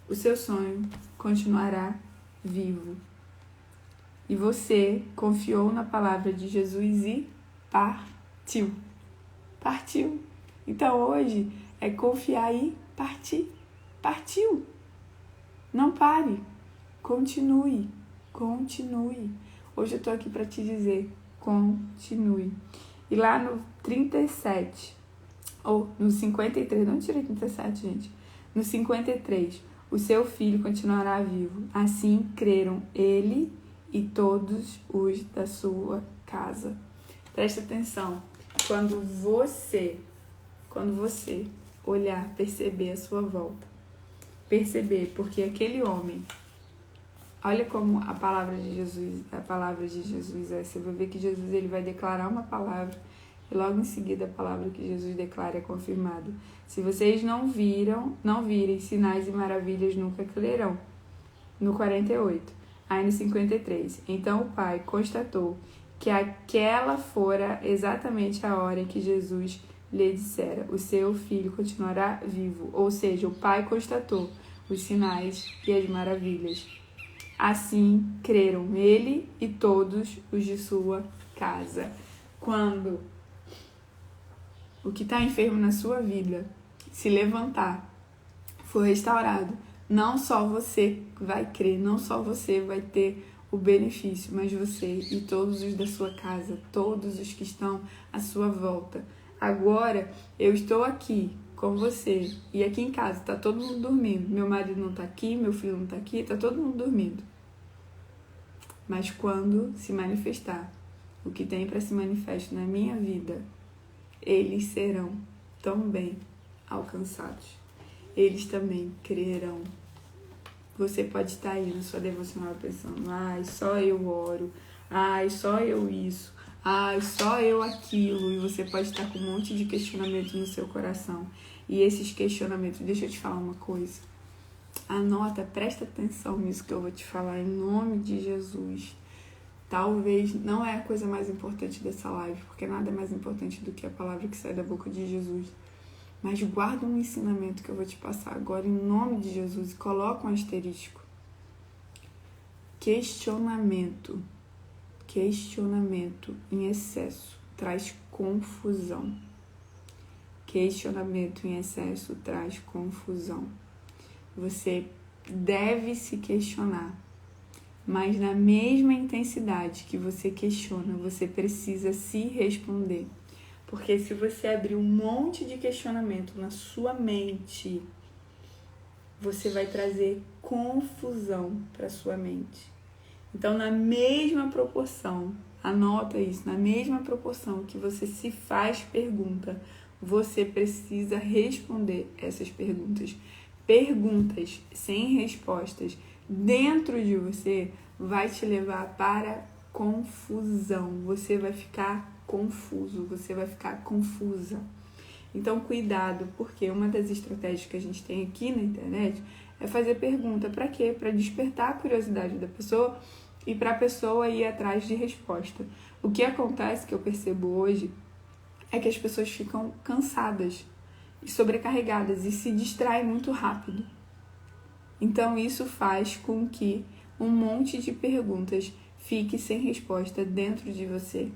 O seu sonho continuará vivo. E você confiou na palavra de Jesus e partiu. Partiu. Então hoje é confiar e partir. Partiu. Não pare. Continue. Hoje eu tô aqui para te dizer, continue. E lá no 37, ou no 53, não tirei 37, gente. No 53, o seu filho continuará vivo. Assim creram ele e todos os da sua casa. Presta atenção. Quando você olhar, perceber a sua volta, perceber, porque aquele homem, olha como a palavra de Jesus é. Você vai ver que Jesus ele vai declarar uma palavra E logo em seguida a palavra que Jesus declara é confirmada. Se vocês não virem sinais e maravilhas, nunca crerão. No 48. Aí no 53. Então o pai constatou que aquela fora exatamente a hora em que Jesus lhe dissera: o seu filho continuará vivo. Ou seja, o pai constatou os sinais e as maravilhas. Assim creram ele e todos os de sua casa. Quando o que está enfermo na sua vida se levantar, for restaurado, não só você vai crer, não só você vai ter o benefício, mas você e todos os da sua casa, todos os que estão à sua volta. Agora eu estou aqui com você e aqui em casa está todo mundo dormindo. Meu marido não está aqui, meu filho não está aqui, está todo mundo dormindo. Mas quando se manifestar o que tem para se manifestar na minha vida, eles serão também alcançados. Eles também crerão. Você pode estar aí na sua devocional pensando: ai, só eu oro, ai, só eu isso, ai, só eu aquilo. E você pode estar com um monte de questionamento no seu coração. E esses questionamentos, deixa eu te falar uma coisa. Anota, presta atenção nisso que eu vou te falar em nome de Jesus. Talvez não é a coisa mais importante dessa live, porque nada é mais importante do que a palavra que sai da boca de Jesus. Mas guarda um ensinamento que eu vou te passar agora em nome de Jesus e coloca um asterisco. Questionamento em excesso traz confusão. Questionamento em excesso traz confusão. Você deve se questionar, mas na mesma intensidade que você questiona, você precisa se responder. Porque se você abrir um monte de questionamento na sua mente, você vai trazer confusão para sua mente. Então, na mesma proporção, anota isso, na mesma proporção que você se faz pergunta, você precisa responder essas perguntas. Perguntas sem respostas dentro de você vai te levar para confusão. Você vai ficar confuso, você vai ficar confusa. Então, cuidado, porque uma das estratégias que a gente tem aqui na internet é fazer pergunta. Para quê? Para despertar a curiosidade da pessoa e para a pessoa ir atrás de resposta. O que acontece, que eu percebo hoje, é que as pessoas ficam cansadas e sobrecarregadas e se distraem muito rápido. Então, isso faz com que um monte de perguntas fique sem resposta dentro de você.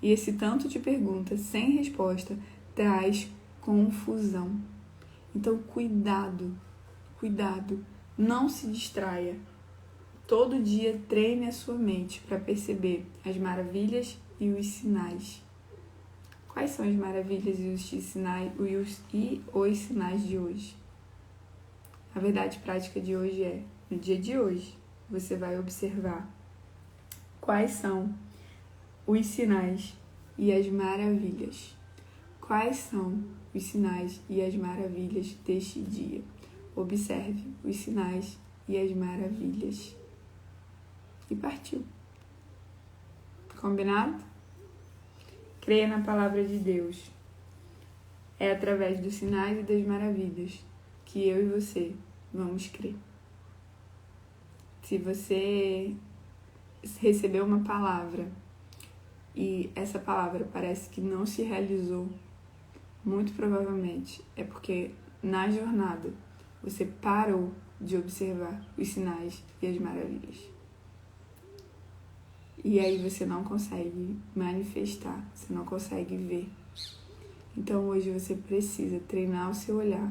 E esse tanto de perguntas sem resposta traz confusão. Então, cuidado, não se distraia. Todo dia treine a sua mente para perceber as maravilhas e os sinais. Quais são as maravilhas e os sinais de hoje? A verdade prática de hoje é, no dia de hoje, você vai observar quais são os sinais e as maravilhas. Quais são os sinais e as maravilhas deste dia? Observe os sinais e as maravilhas. E partiu. Combinado? Creia na palavra de Deus. É através dos sinais e das maravilhas que eu e você vamos crer. Se você recebeu uma palavra e essa palavra parece que não se realizou, muito provavelmente é porque na jornada você parou de observar os sinais e as maravilhas. E aí você não consegue manifestar, você não consegue ver. Então hoje você precisa treinar o seu olhar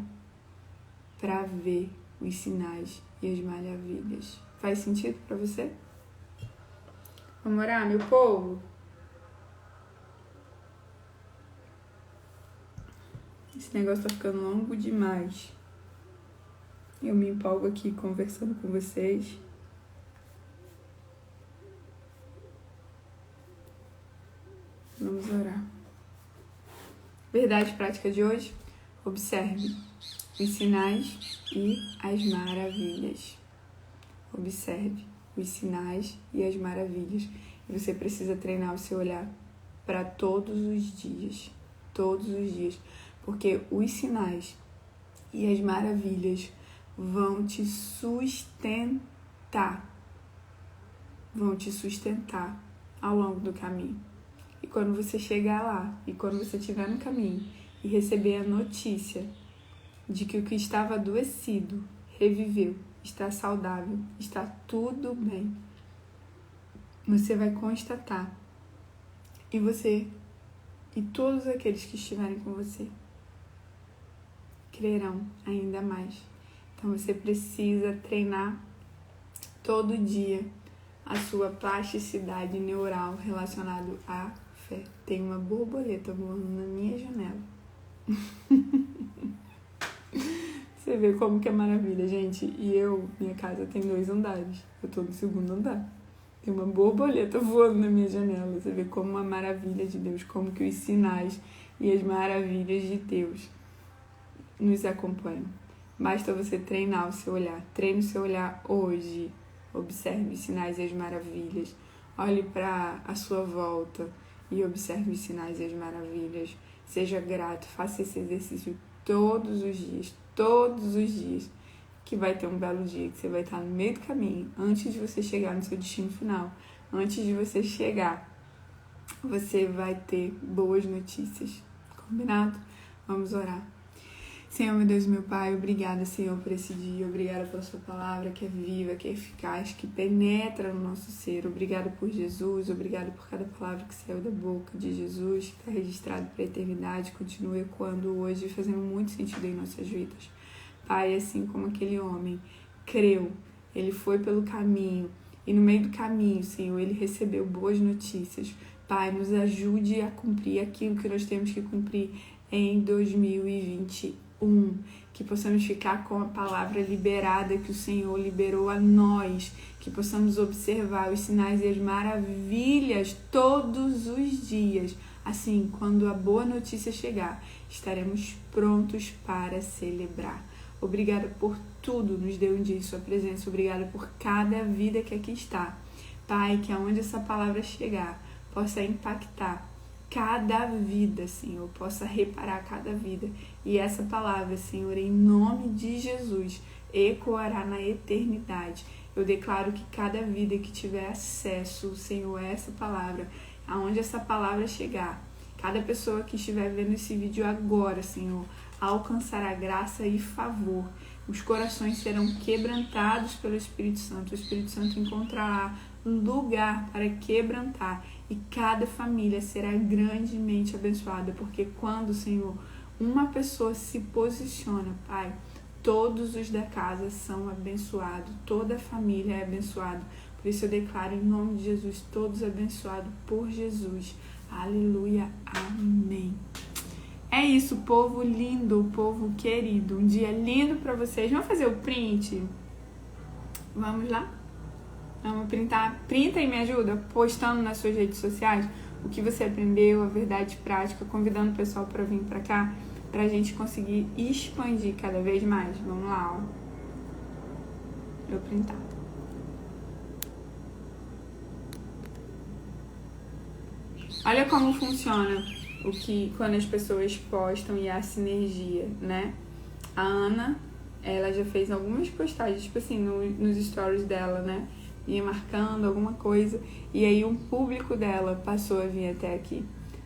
para ver os sinais e as maravilhas. Faz sentido para você? Vamos orar, meu povo? Esse negócio tá ficando longo demais. Eu me empolgo aqui conversando com vocês. Vamos orar. Verdade prática de hoje? Observe os sinais e as maravilhas. Observe os sinais e as maravilhas. E você precisa treinar o seu olhar para todos os dias, porque os sinais e as maravilhas vão te sustentar ao longo do caminho. E quando você chegar lá, e quando você estiver no caminho e receber a notícia de que o que estava adoecido reviveu, está saudável, está tudo bem, você vai constatar, e você e todos aqueles que estiverem com você crerão ainda mais. Então você precisa treinar todo dia a sua plasticidade neural relacionada à fé. Tem uma borboleta voando na minha janela. Você vê como que é maravilha, gente. E minha casa tem 2 andares. Eu tô no 2º andar. Tem uma borboleta voando na minha janela. Você vê como uma maravilha de Deus, como que os sinais e as maravilhas de Deus nos acompanham. Basta você treinar o seu olhar. Treine o seu olhar hoje. Observe os sinais e as maravilhas. Olhe para a sua volta e observe os sinais e as maravilhas. Seja grato. Faça esse exercício todos os dias. Que vai ter um belo dia, que você vai estar no meio do caminho, antes de você chegar no seu destino final. Antes de você chegar, você vai ter boas notícias. Combinado? Vamos orar. Senhor, meu Deus, meu Pai, obrigada, Senhor, por esse dia. Obrigada pela sua palavra, que é viva, que é eficaz, que penetra no nosso ser. Obrigada por Jesus, obrigada por cada palavra que saiu da boca de Jesus, que está registrado para a eternidade, continua ecoando hoje e fazendo muito sentido em nossas vidas. Pai, assim como aquele homem creu, ele foi pelo caminho e no meio do caminho, Senhor, ele recebeu boas notícias. Pai, nos ajude a cumprir aquilo que nós temos que cumprir em 2021, que possamos ficar com a palavra liberada que o Senhor liberou a nós, que possamos observar os sinais e as maravilhas todos os dias. Assim, quando a boa notícia chegar, estaremos prontos para celebrar. Obrigada por tudo, nos deu um dia em sua presença. Obrigada por cada vida que aqui está. Pai, que aonde essa palavra chegar, possa impactar cada vida, Senhor, possa reparar cada vida. E essa palavra, Senhor, em nome de Jesus, ecoará na eternidade. Eu declaro que cada vida que tiver acesso, Senhor, a essa palavra, aonde essa palavra chegar, cada pessoa que estiver vendo esse vídeo agora, Senhor, alcançará graça e favor. Os corações serão quebrantados pelo Espírito Santo. O Espírito Santo encontrará lugar para quebrantar e cada família será grandemente abençoada, porque quando, Senhor, uma pessoa se posiciona, Pai, todos os da casa são abençoados, toda a família é abençoada. Por isso eu declaro em nome de Jesus, todos abençoados por Jesus. Aleluia, amém. É isso, povo lindo, povo querido. Um dia lindo pra vocês. Vamos fazer o print? Vamos lá? Vamos printar. Printa e me ajuda, postando nas suas redes sociais o que você aprendeu, a verdade prática, convidando o pessoal pra vir pra cá, pra gente conseguir expandir cada vez mais. Vamos lá, ó. Eu printar. Olha como funciona quando as pessoas postam e há sinergia, né? A Ana, ela já fez algumas postagens, tipo assim, nos stories dela, né? Ia marcando alguma coisa, e aí um público dela passou a vir até aqui.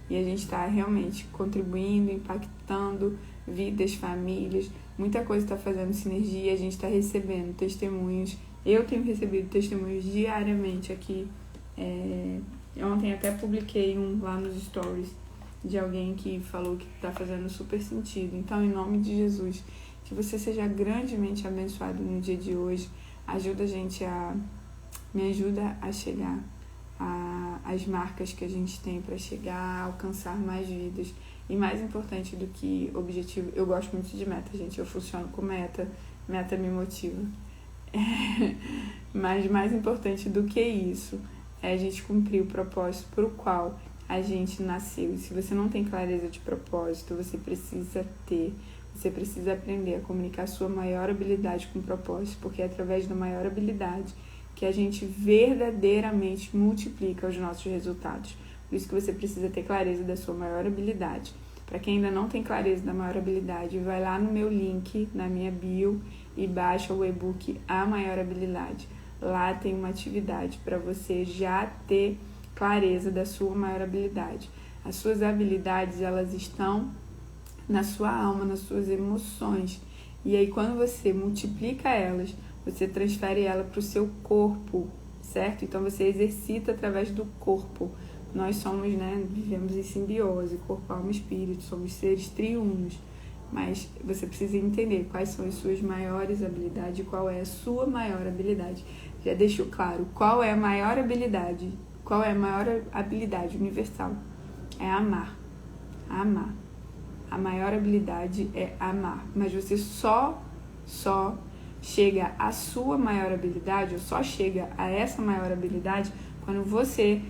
E a gente tá realmente contribuindo, impactando vidas, famílias, muita coisa tá fazendo sinergia, a gente tá recebendo testemunhos. Eu tenho recebido testemunhos diariamente aqui. Ontem até publiquei um lá nos stories de alguém que falou que está fazendo super sentido. Então, em nome de Jesus, que você seja grandemente abençoado no dia de hoje. Me ajuda a chegar às marcas que a gente tem para chegar, a alcançar mais vidas. E mais importante do que objetivo, eu gosto muito de meta, gente. Eu funciono com meta me motiva. Mas mais importante do que isso é a gente cumprir o propósito para o qual a gente nasceu. E se você não tem clareza de propósito, você precisa aprender a comunicar a sua maior habilidade com propósito, porque é através da maior habilidade que a gente verdadeiramente multiplica os nossos resultados. Por isso que você precisa ter clareza da sua maior habilidade. Para quem ainda não tem clareza da maior habilidade, vai lá no meu link, na minha bio, e baixa o e-book A Maior Habilidade. Lá tem uma atividade para você já ter clareza da sua maior habilidade. As suas habilidades, elas estão na sua alma, nas suas emoções. E aí, quando você multiplica elas, você transfere ela para o seu corpo, certo? Então, você exercita através do corpo. Nós somos, vivemos em simbiose, corpo, alma e espírito, somos seres triunos. Mas você precisa entender quais são as suas maiores habilidades e qual é a sua maior habilidade. Já deixou claro qual é a maior habilidade, qual é a maior habilidade universal? É amar. Amar. A maior habilidade é amar. Mas você só chega à sua maior habilidade, ou só chega a essa maior habilidade, quando você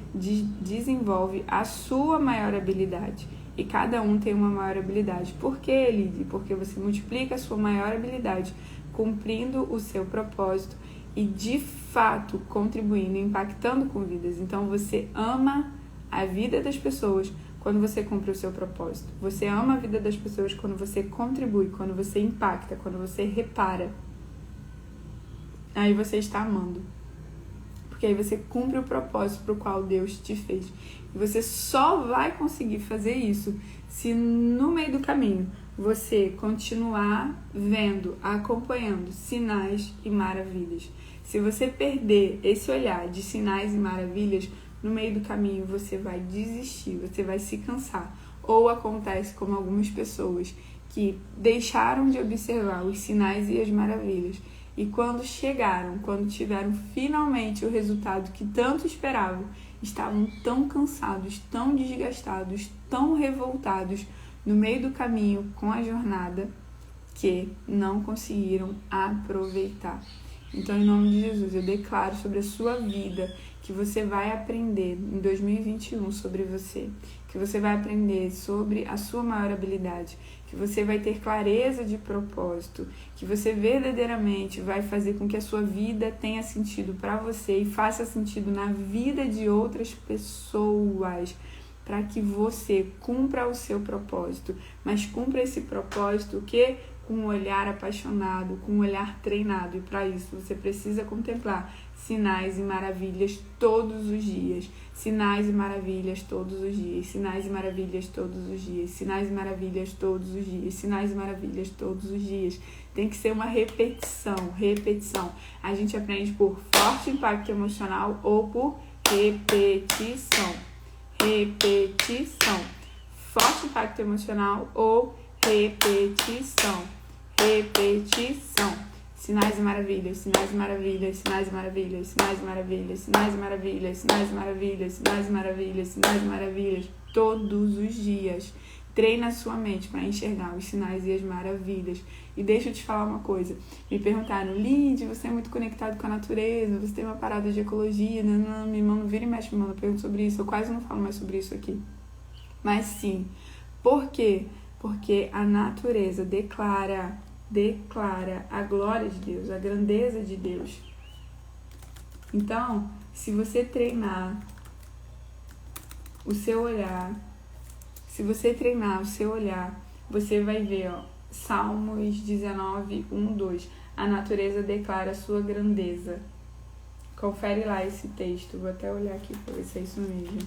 desenvolve a sua maior habilidade. E cada um tem uma maior habilidade. Por quê, Lid? Porque você multiplica a sua maior habilidade, cumprindo o seu propósito e, de fato, contribuindo, impactando com vidas. Então, você ama a vida das pessoas quando você cumpre o seu propósito. Você ama a vida das pessoas quando você contribui, quando você impacta, quando você repara. Aí você está amando. Porque aí você cumpre o propósito para o qual Deus te fez. E você só vai conseguir fazer isso se no meio do caminho você continuar vendo, acompanhando sinais e maravilhas. Se você perder esse olhar de sinais e maravilhas, no meio do caminho você vai desistir, você vai se cansar. Ou acontece como algumas pessoas que deixaram de observar os sinais e as maravilhas. E quando tiveram finalmente o resultado que tanto esperavam, estavam tão cansados, tão desgastados, tão revoltados no meio do caminho com a jornada, que não conseguiram aproveitar. Então, em nome de Jesus, eu declaro sobre a sua vida que você vai aprender em 2021 sobre você, que você vai aprender sobre a sua maior habilidade, que você vai ter clareza de propósito, que você verdadeiramente vai fazer com que a sua vida tenha sentido para você e faça sentido na vida de outras pessoas, para que você cumpra o seu propósito, mas cumpra esse propósito que com um olhar apaixonado, com um olhar treinado, e para isso você precisa contemplar sinais e maravilhas todos os dias, sinais e maravilhas todos os dias, sinais e maravilhas todos os dias, sinais e maravilhas todos os dias, sinais e maravilhas todos os dias. Tem que ser uma repetição. A gente aprende por forte impacto emocional ou por repetição. Forte impacto emocional ou repetição. Sinais e maravilhas, sinais e maravilhas, sinais e maravilhas, sinais e maravilhas, sinais e maravilhas, sinais e maravilhas, sinais e maravilhas, sinais e maravilhas, todos os dias. Treina a sua mente para enxergar os sinais e as maravilhas. E deixa eu te falar uma coisa. Me perguntaram, Lid, você é muito conectado com a natureza, você tem uma parada de ecologia, me manda, vira e mexe, me manda pergunta sobre isso. Eu quase não falo mais sobre isso aqui. Mas sim. Por quê? Porque a natureza declara a glória de Deus, a grandeza de Deus. Então, se você treinar o seu olhar, você vai ver, Salmos 19, 1, 2. A natureza declara a sua grandeza. Confere lá esse texto. Vou até olhar aqui para ver se é isso mesmo.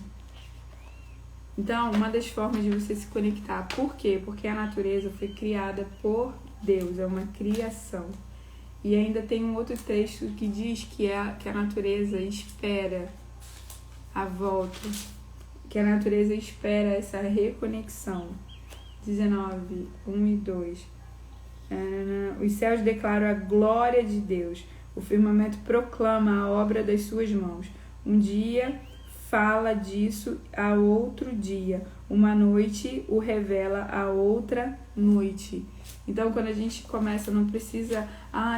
Então, uma das formas de você se conectar. Por quê? Porque a natureza foi criada por Deus, é uma criação. E ainda tem um outro texto que diz que a natureza espera a volta, que a natureza espera essa reconexão. 19, 1 e 2. Os céus declaram a glória de Deus, o firmamento proclama a obra das suas mãos. Um dia fala disso a outro dia, uma noite o revela a outra noite. Então, quando a gente começa, não precisa,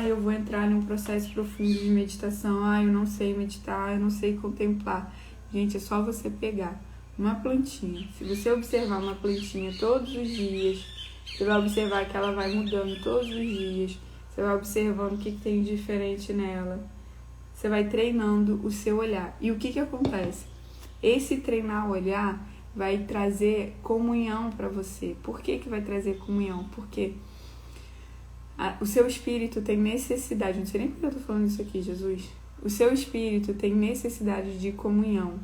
eu vou entrar num processo profundo de meditação, eu não sei meditar, eu não sei contemplar. Gente, é só você pegar uma plantinha. Se você observar uma plantinha todos os dias, você vai observar que ela vai mudando todos os dias. Você vai observando o que tem de diferente nela. Você vai treinando o seu olhar. E o que acontece? Esse treinar o olhar vai trazer comunhão para você. Por que vai trazer comunhão? Porque o seu espírito tem necessidade, não sei nem porque eu tô falando isso aqui, Jesus. O seu espírito tem necessidade de comunhão.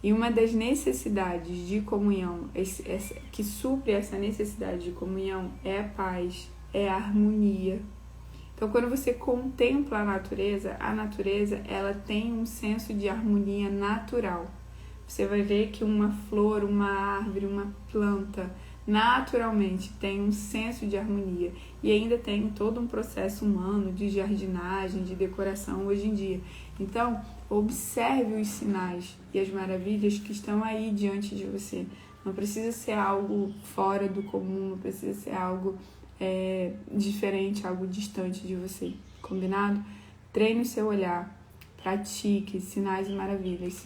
E uma das necessidades de comunhão, que supre essa necessidade de comunhão, é a paz, é a harmonia. Então, quando você contempla a natureza ela tem um senso de harmonia natural. Você vai ver que uma flor, uma árvore, uma planta, naturalmente tem um senso de harmonia. E ainda tem todo um processo humano de jardinagem, de decoração hoje em dia. Então, observe os sinais e as maravilhas que estão aí diante de você. Não precisa ser algo fora do comum, não precisa ser algo diferente, algo distante de você. Combinado? Treine o seu olhar, pratique sinais e maravilhas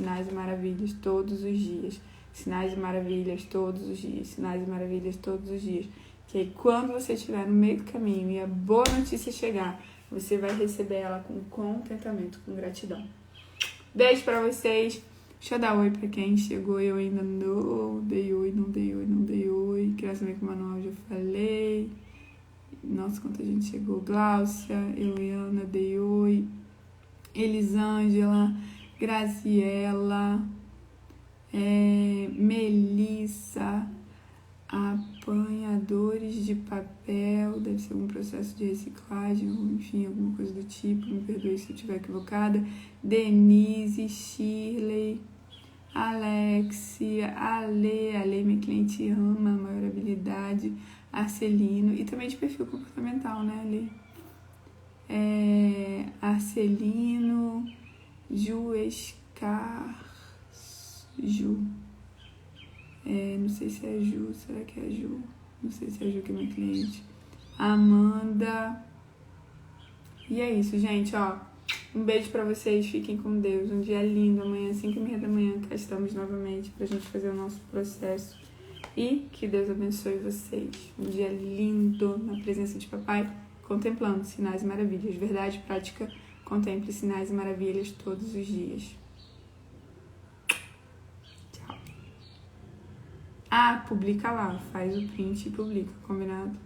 todos os dias. Sinais e maravilhas todos os dias, sinais e maravilhas todos os dias. Que aí, quando você estiver no meio do caminho e a boa notícia chegar, você vai receber ela com contentamento, com gratidão. Beijo pra vocês. Deixa eu dar oi pra quem chegou. Eu ainda não dei oi. Graças a Deus, com o Manuel já falei. Nossa, quanta gente chegou. Gláucia, Eliana, dei oi. Elisângela, Graziela, Melissa, apanhadores de papel, deve ser algum processo de reciclagem, ou enfim, alguma coisa do tipo, me perdoe se eu estiver equivocada. Denise, Shirley, Alexia, Ale, minha cliente ama, a maior habilidade, Arcelino, e também de perfil comportamental, né, Ale? Arcelino, não sei se é Ju, será que é Ju? Não sei se é Ju que é minha cliente. Amanda. E é isso, gente, ó. Um beijo pra vocês, fiquem com Deus. Um dia lindo, amanhã, 5h30 da manhã, cá estamos novamente pra gente fazer o nosso processo. E que Deus abençoe vocês. Um dia lindo na presença de Papai, contemplando sinais e maravilhas. Verdade, prática, contemple sinais e maravilhas todos os dias. Tchau. Publica lá, faz o print e publica, combinado?